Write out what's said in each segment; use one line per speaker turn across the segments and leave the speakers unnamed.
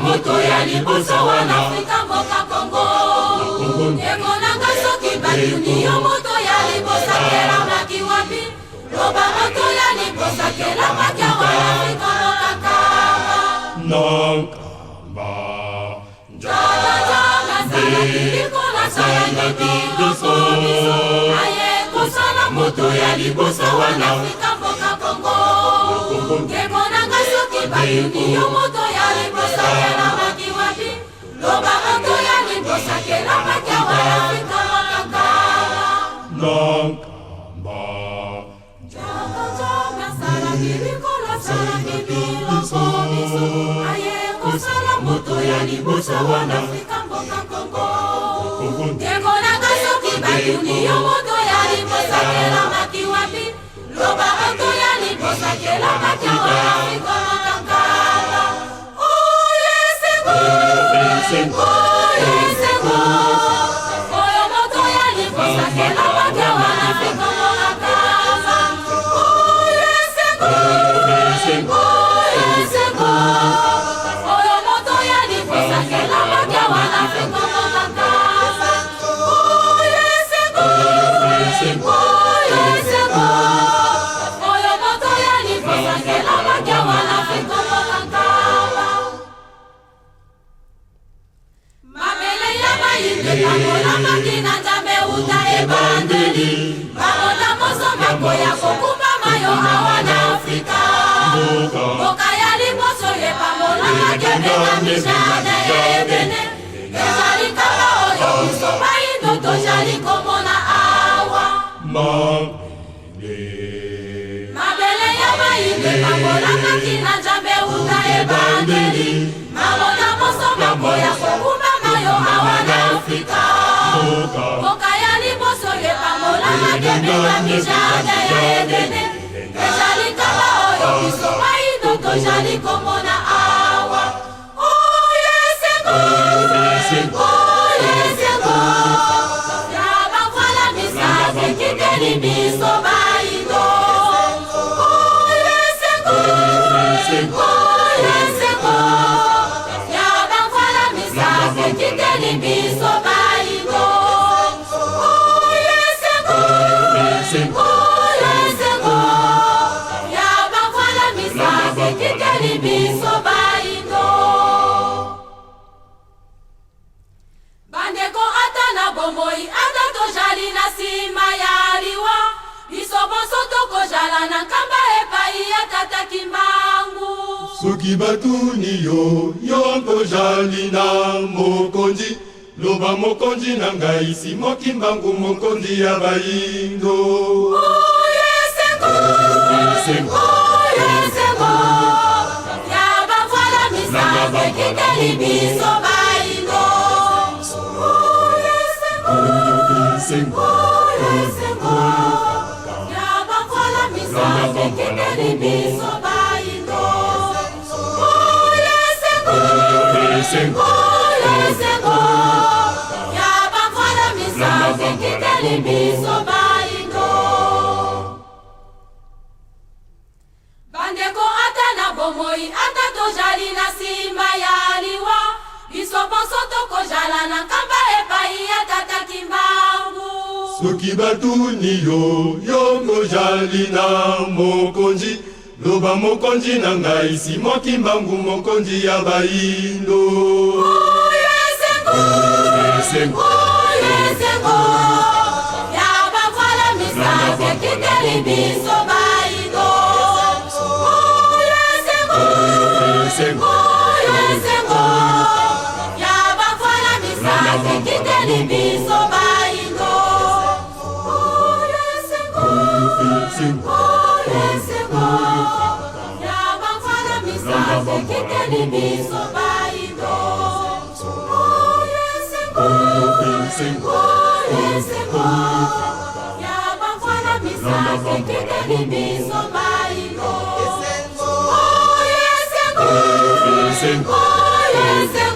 Moto ya liboso wana Afrika mboka Kongo Emonanga soki batuni yo moto ya liboso kela maki wapi Loba moto ya liboso kela maki wana Afrika mboka kama
Nankamba
Jaga jaga sana kiliko na sana kiliko Aye kosala moto ya liboso wana Afrika mboka Kongo Emonanga soki batuni yo moto ya liboso kela maki wapi Loba moto ya liboso kela maki wana Afrika mboka kama
Nankamba
Jaga jaga sana kiliko na sana kiliko Aye kosala moto ya liboso wana Afrika mboka Kongo Emonanga soki batuni yo moto ya liboso kela maki wapi Loba moto ya liboso kela maki wana Afrika mboka kama Oye sego Oye sego Oyo moto ya liboso kela maki wana Afrika mboka kama Oye sego Oye sego Oyo moto ya liboso kela maki wana Afrika mboka kama Oye sego Oye sego Oyo moto ya liboso kela maki wana Afrika mboka kama Mabele ya mainde pamola makina nzambe uta ebandeli Bamola moso mako ya kokumba mayo awana Afrika Mboka ya liboso ye pamola makene na mishana ya ebene Ezali kama oyo usoba indo tojali komona awa Mabele ya mainde pamola makina nzambe uta ebandeli Bamola moso mako ya kokumba mayo awana Afrika Mboka ya liboso ye pamola makene na mishana ya ebene Ezali kama oyo usoba indo tojali komona awa Oye sego Oye sego Ya bakwala misase kiteli biso baido Oye sego Oye sego Ya bakwala misase kiteli biso baido Oye sego Oye sego Ya bakwala misase kiteli biso baido Bandeko ata na bomoi ata tojali na sima ya liwa Biso bonso tokozala na kamba epai ya tata kimbangu
Soki batuni yo tojali na mokonzi Loba mokonzi na ngai Simon Kimbangu mokonzi ya baindo
Oye sengo Oye sengo Ya bakwala misase kiteli biso baindo Oye sengo Oye sengo Ya bakwala misase kiteli biso baindo Oye sengo Oye sengo Ya bakwala misase kiteli biso baindo Bandeko ata na bomoi ata tojali na sima ya liwa Biso bonso tokozala na kamba epai ya tata kimbangu
Soki batuni yo tojali na mokonzi Loba mokonzi na ngai Simon Kimbangu mokonzi ya baindo
Oye sengo Oye sengo Ya bakwala misase kiteli biso baindo Oye sengo Oye sengo Ya bakwala misase kiteli biso baindo Oye sengo Oye sengo Ya bakwala misase kiteli biso baindo Oye sengo Oye sengo Ya bakwala misase kiteli biso baindo Oye sengo Oye sengo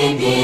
Malembe